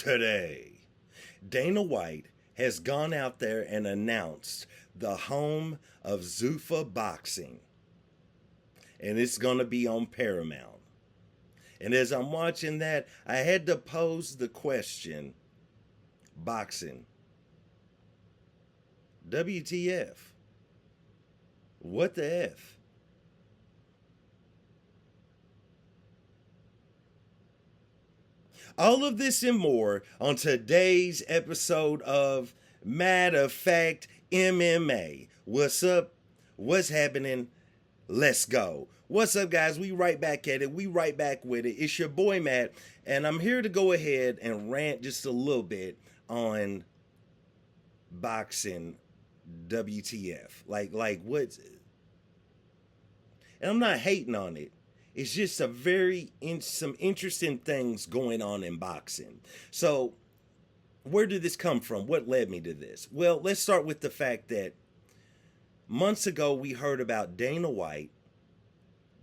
Today, Dana White has gone out there and announced the home of Zuffa Boxing. And it's going to be on Paramount. And as I'm watching that, I had to pose the question, boxing, WTF? What the F? All of this and more on today's episode of Matter of Fact MMA. What's up? What's happening? Let's go. What's up, guys? We right back at it. We right back with it. It's your boy Matt, and I'm here to go ahead and rant just a little bit on boxing WTF. Like what's... And I'm not hating on it. It's just some interesting things going on in boxing. So, where did this come from? What led me to this? Well, let's start with the fact that months ago we heard about Dana White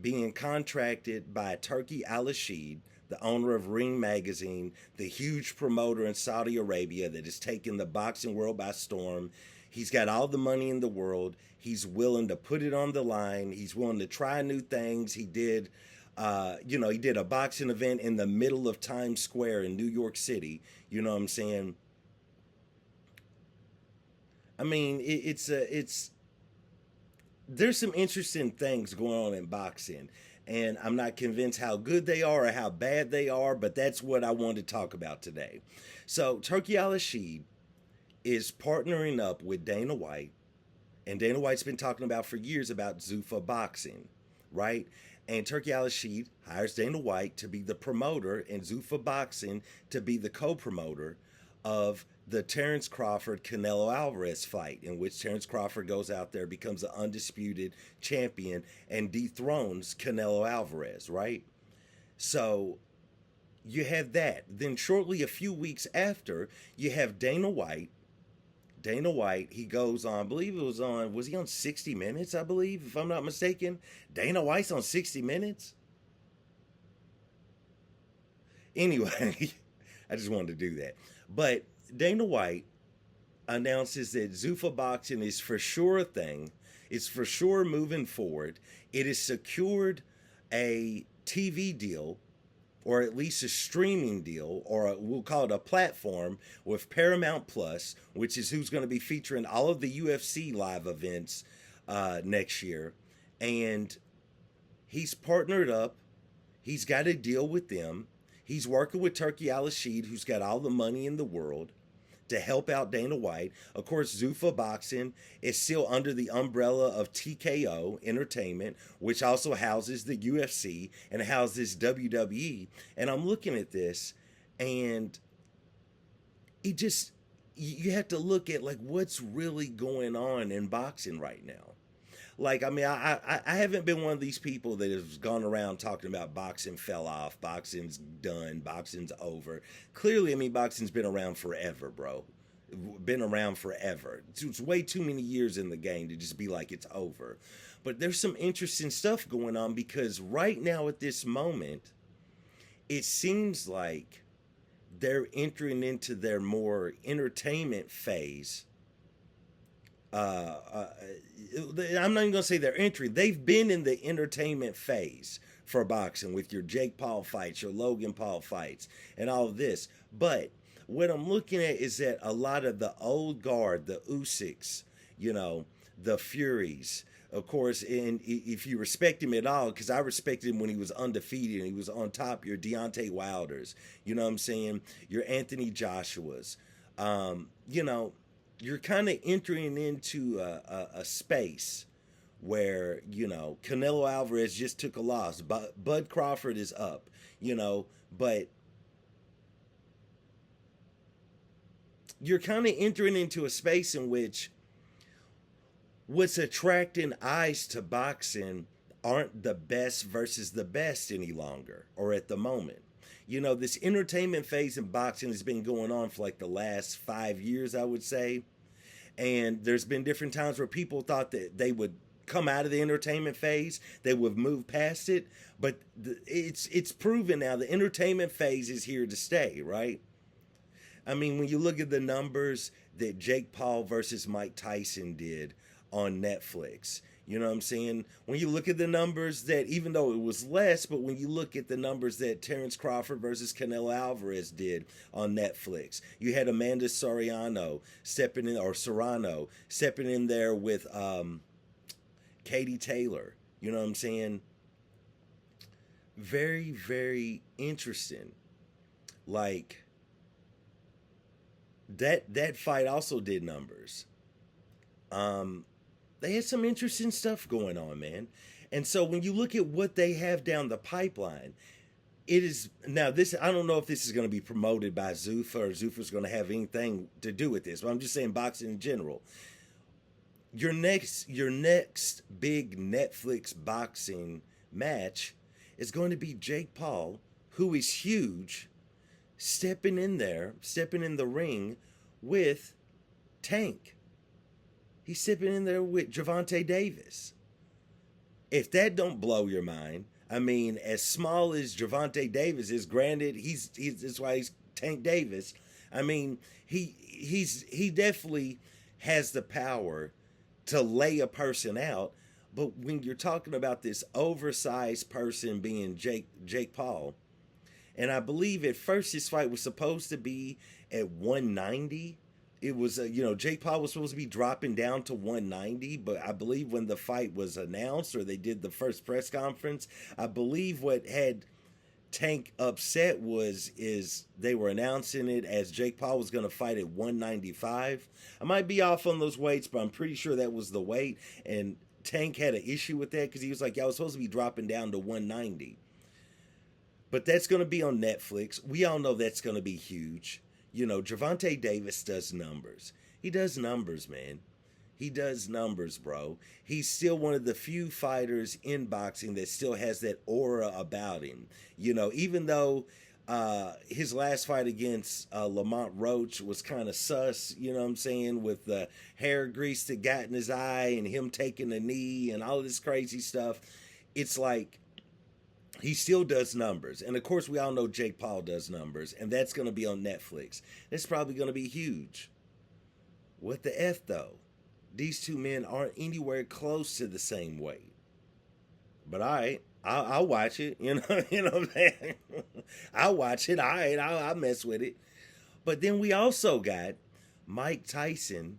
being contracted by Turki Alalshikh, the owner of Ring Magazine, the huge promoter in Saudi Arabia that has taken the boxing world by storm. He's got all the money in the world. He's willing to put it on the line. He's willing to try new things. He did, he did a boxing event in the middle of Times Square in New York City. You know what I'm saying? I mean, there's some interesting things going on in boxing, and I'm not convinced how good they are or how bad they are, but that's what I wanted to talk about today. So, Turki Alalshikh is partnering up with Dana White, and Dana White's been talking about for years about Zuffa Boxing, right? And Turki Alalshikh hires Dana White to be the promoter and Zufa Boxing to be the co-promoter of the Terence Crawford-Canelo Alvarez fight, in which Terence Crawford goes out there, becomes the undisputed champion, and dethrones Canelo Alvarez, right? So you have that. Then shortly, a few weeks after, you have Dana White. Dana White, he goes on, I believe it was he on 60 Minutes, I believe, if I'm not mistaken? Dana White's on 60 Minutes? Anyway, I just wanted to do that. But Dana White announces that Zufa Boxing is for sure a thing. It's for sure moving forward. It has secured a TV deal, or at least a streaming deal, or we'll call it a platform with Paramount Plus, which is who's going to be featuring all of the UFC live events next year. And he's partnered up. He's got a deal with them. He's working with Turki Alalshikh, who's got all the money in the world, to help out Dana White. Of course, Zuffa Boxing is still under the umbrella of TKO Entertainment, which also houses the UFC and houses WWE. And I'm looking at this, and you have to look at like what's really going on in boxing right now. Like, I mean, I haven't been one of these people that has gone around talking about boxing fell off, boxing's done, boxing's over. Clearly, I mean, boxing's been around forever, bro. Been around forever. It's way too many years in the game to just be like it's over. But there's some interesting stuff going on because right now at this moment, it seems like they're entering into their more entertainment phase. I'm not even going to say they're entering. They've been in the entertainment phase for boxing with your Jake Paul fights, your Logan Paul fights, and all of this. But what I'm looking at is that a lot of the old guard, the Usyks, the Furies, of course, and if you respect him at all, because I respected him when he was undefeated and he was on top, your Deontay Wilders, you know what I'm saying? Your Anthony Joshuas, you're kind of entering into a space where, Canelo Alvarez just took a loss. Bud Crawford is up, but you're kind of entering into a space in which what's attracting eyes to boxing aren't the best versus the best any longer, or at the moment. This entertainment phase in boxing has been going on for like the last 5 years, I would say. And there's been different times where people thought that they would come out of the entertainment phase, they would move past it. But it's proven now the entertainment phase is here to stay, right? I mean, when you look at the numbers that Jake Paul versus Mike Tyson did on Netflix, you know what I'm saying? When you look at the numbers that, even though it was less, but when you look at the numbers that Terrence Crawford versus Canelo Alvarez did on Netflix, you had Amanda Serrano stepping in there with Katie Taylor. You know what I'm saying? Very, very interesting. Like, that fight also did numbers. They had some interesting stuff going on, man. And so when you look at what they have down the pipeline, it is now this. I don't know if this is going to be promoted by Zuffa or Zuffa's going to have anything to do with this, but I'm just saying boxing in general. Your next big Netflix boxing match is going to be Jake Paul, who is huge, stepping in the ring with Tank. He's stepping in there with Gervonta Davis. If that don't blow your mind, I mean, as small as Gervonta Davis is, granted, he's that's why he's Tank Davis. I mean, he definitely has the power to lay a person out. But when you're talking about this oversized person being Jake Paul, and I believe at first this fight was supposed to be at 190. It was, Jake Paul was supposed to be dropping down to 190, but I believe when the fight was announced or they did the first press conference, I believe what had Tank upset is they were announcing it as Jake Paul was going to fight at 195. I might be off on those weights, but I'm pretty sure that was the weight, and Tank had an issue with that because he was like, I was supposed to be dropping down to 190. But that's going to be on Netflix. We all know that's going to be huge. Gervonta Davis does numbers. He does numbers, man. He does numbers, bro. He's still one of the few fighters in boxing that still has that aura about him. Even though his last fight against Lamont Roach was kind of sus, you know what I'm saying, with the hair grease that got in his eye and him taking a knee and all this crazy stuff. It's like, he still does numbers. And of course, we all know Jake Paul does numbers. And that's going to be on Netflix. It's probably going to be huge. What the F, though? These two men aren't anywhere close to the same weight. But all right, I'll watch it. You know what I'm saying? I'll watch it. All right, I'll mess with it. But then we also got Mike Tyson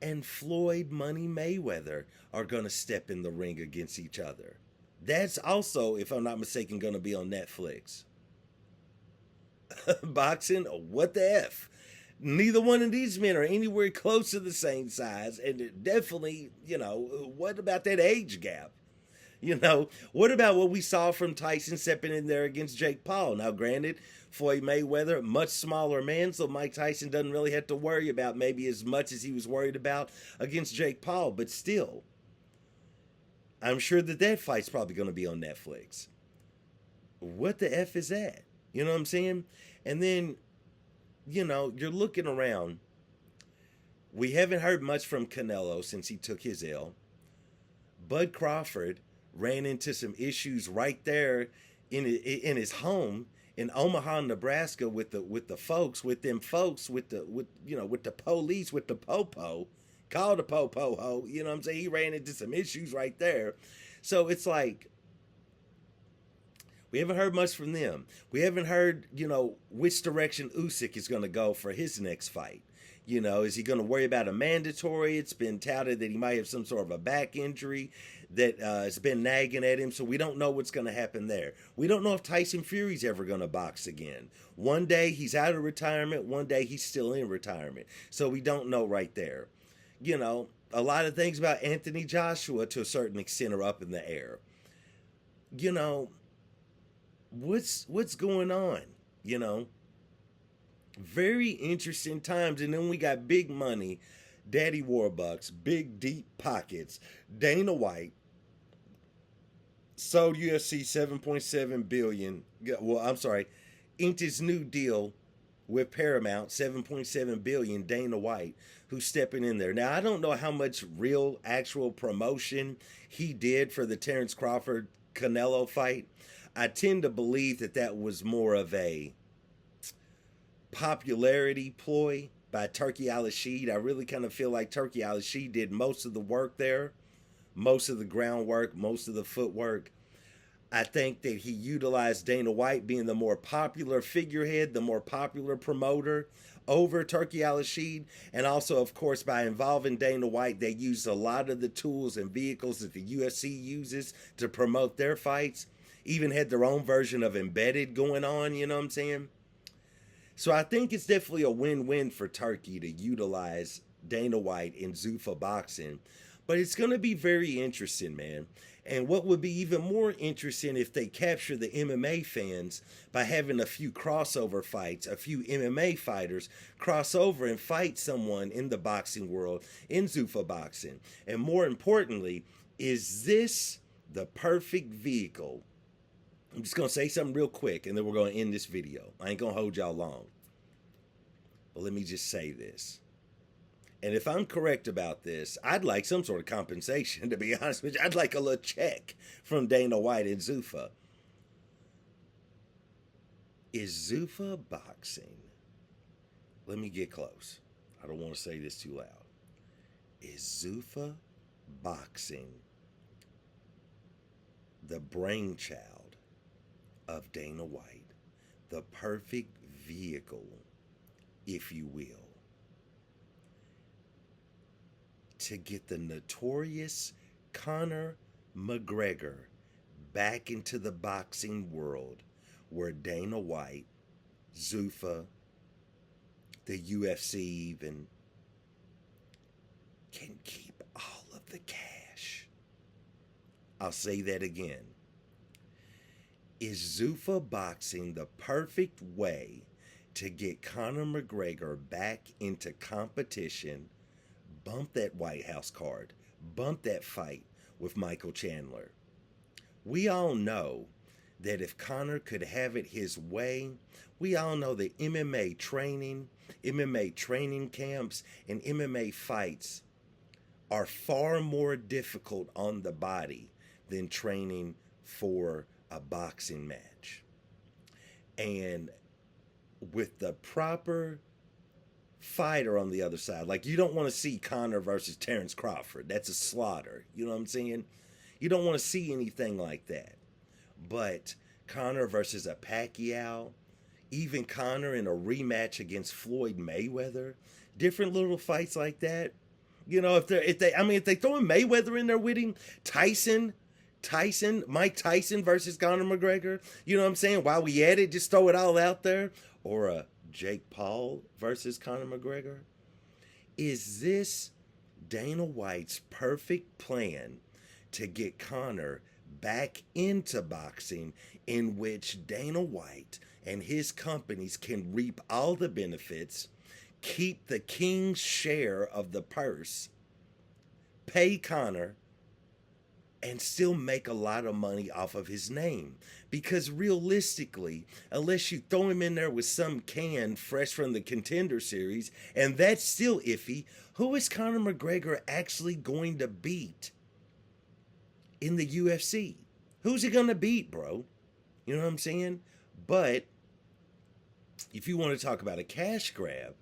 and Floyd Money Mayweather are going to step in the ring against each other. That's also, if I'm not mistaken, going to be on Netflix. Boxing? What the F? Neither one of these men are anywhere close to the same size. And definitely, what about that age gap? What about what we saw from Tyson stepping in there against Jake Paul? Now, granted, Floyd Mayweather, much smaller man, so Mike Tyson doesn't really have to worry about maybe as much as he was worried about against Jake Paul. But still, I'm sure that fight's probably going to be on Netflix. What the F is that? You know what I'm saying? And then, you're looking around. We haven't heard much from Canelo since he took his L. Bud Crawford ran into some issues right there in his home in Omaha, Nebraska, with the police, with the popo, called the popo, you know what I'm saying? He ran into some issues right there. So it's like, we haven't heard much from them. We haven't heard, which direction Usyk is going to go for his next fight. Is he going to worry about a mandatory? It's been touted that he might have some sort of a back injury that has been nagging at him, so we don't know what's going to happen there. We don't know if Tyson Fury's ever going to box again. One day he's out of retirement, one day he's still in retirement. So we don't know right there. A lot of things about Anthony Joshua to a certain extent are up in the air. What's going on? Very interesting times. And then we got big money, Daddy Warbucks, big deep pockets. Dana White sold UFC $7.7 billion. Well, I'm sorry, inked his new deal with Paramount, $7.7 billion. Dana White, who's stepping in there. Now, I don't know how much real, actual promotion he did for the Terrence Crawford Canelo fight. I tend to believe that that was more of a popularity ploy by Turki Alalshikh. I really kind of feel like Turki Alalshikh did most of the work there, most of the groundwork, most of the footwork. I think that he utilized Dana White being the more popular figurehead, the more popular promoter over Turki Alalshikh. And also, of course, by involving Dana White, they used a lot of the tools and vehicles that the UFC uses to promote their fights. Even had their own version of embedded going on, you know what I'm saying? So I think it's definitely a win-win for Turki to utilize Dana White in Zuffa Boxing. But it's going to be very interesting, man. And what would be even more interesting if they capture the MMA fans by having a few crossover fights, a few MMA fighters cross over and fight someone in the boxing world in Zuffa Boxing. And more importantly, is this the perfect vehicle? I'm just going to say something real quick and then we're going to end this video. I ain't going to hold y'all long. But let me just say this. And if I'm correct about this, I'd like some sort of compensation, to be honest with you. I'd like a little check from Dana White and Zuffa. Is Zuffa Boxing, let me get close. I don't want to say this too loud. Is Zuffa Boxing the brainchild of Dana White? The perfect vehicle, if you will, to get the notorious Conor McGregor back into the boxing world where Dana White, Zuffa, the UFC even, can keep all of the cash. I'll say that again. Is Zuffa Boxing the perfect way to get Conor McGregor back into competition? Bump that White House card. Bump that fight with Michael Chandler. We all know that if Conor could have it his way, we all know that MMA training camps, and MMA fights are far more difficult on the body than training for a boxing match. And with the proper fighter on the other side, like you don't want to see Conor versus Terrence Crawford. That's a slaughter. You know what I'm saying? You don't want to see anything like that. But Conor versus a Pacquiao, even Conor in a rematch against Floyd Mayweather, different little fights like that. You know, if they throw Mayweather in there with him, Mike Tyson versus Conor McGregor, you know what I'm saying? While we at it, just throw it all out there. Or a Jake Paul versus Conor McGregor. Is this Dana White's perfect plan to get Conor back into boxing, in which Dana White and his companies can reap all the benefits, keep the king's share of the purse, pay Conor, and still make a lot of money off of his name? Because realistically, unless you throw him in there with some can fresh from the Contender Series, and that's still iffy, who is Conor McGregor actually going to beat in the UFC? Who's he going to beat, bro? You know what I'm saying? But if you want to talk about a cash grab,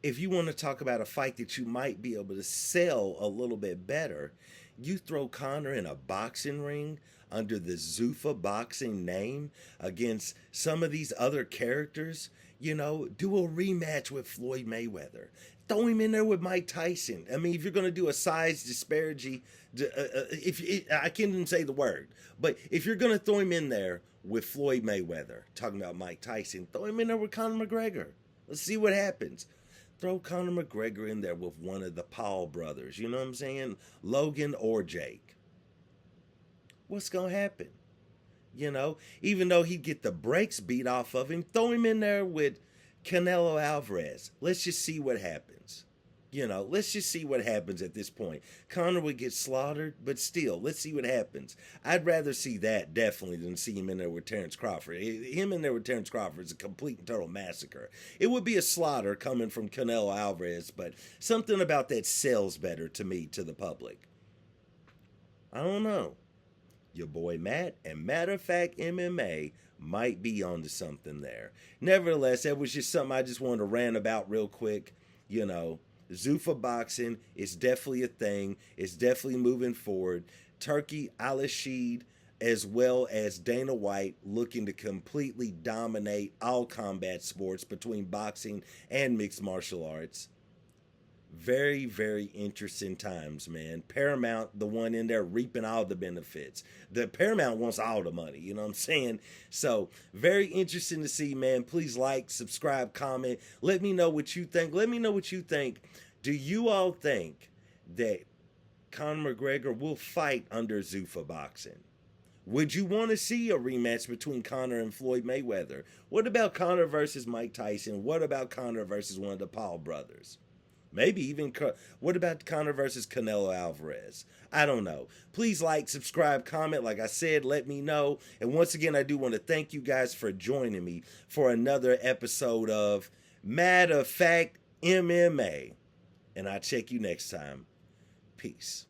if you want to talk about a fight that you might be able to sell a little bit better, you throw Conor in a boxing ring under the Zuffa Boxing name against some of these other characters. You know, do a rematch with Floyd Mayweather. Throw him in there with Mike Tyson. I mean, if you're going to do a size disparity, I can't even say the word, but if you're going to throw him in there with Floyd Mayweather, talking about Mike Tyson, throw him in there with Conor McGregor. Let's see what happens. Throw Conor McGregor in there with one of the Paul brothers. You know what I'm saying? Logan or Jake. What's going to happen? You know, even though he'd get the brakes beat off of him, throw him in there with Canelo Alvarez. Let's just see what happens. You know, let's just see what happens at this point. Conor would get slaughtered, but still, let's see what happens. I'd rather see that, definitely, than see him in there with Terrence Crawford. Him in there with Terrence Crawford is a complete and total massacre. It would be a slaughter coming from Canelo Alvarez, but something about that sells better to me, to the public. I don't know. your boy Matt, and matter of fact, MMA might be onto something there. Nevertheless, that was just something I just wanted to rant about real quick. You know, Zuffa Boxing is definitely a thing. It's definitely moving forward. Turki Alalshikh, as well as Dana White, looking to completely dominate all combat sports between boxing and mixed martial arts. Very, very interesting times, man. Paramount, the one in there reaping all the benefits. The Paramount wants all the money, you know what I'm saying? So, very interesting to see, man. Please like, subscribe, comment. Let me know what you think. Let me know what you think. Do you all think that Conor McGregor will fight under Zuffa Boxing? Would you want to see a rematch between Conor and Floyd Mayweather? What about Conor versus Mike Tyson? What about Conor versus one of the Paul brothers? Maybe even, what about Conor versus Canelo Alvarez? I don't know. Please like, subscribe, comment. Like I said, let me know. And once again, I do want to thank you guys for joining me for another episode of Matter of Fact MMA. And I'll check you next time. Peace.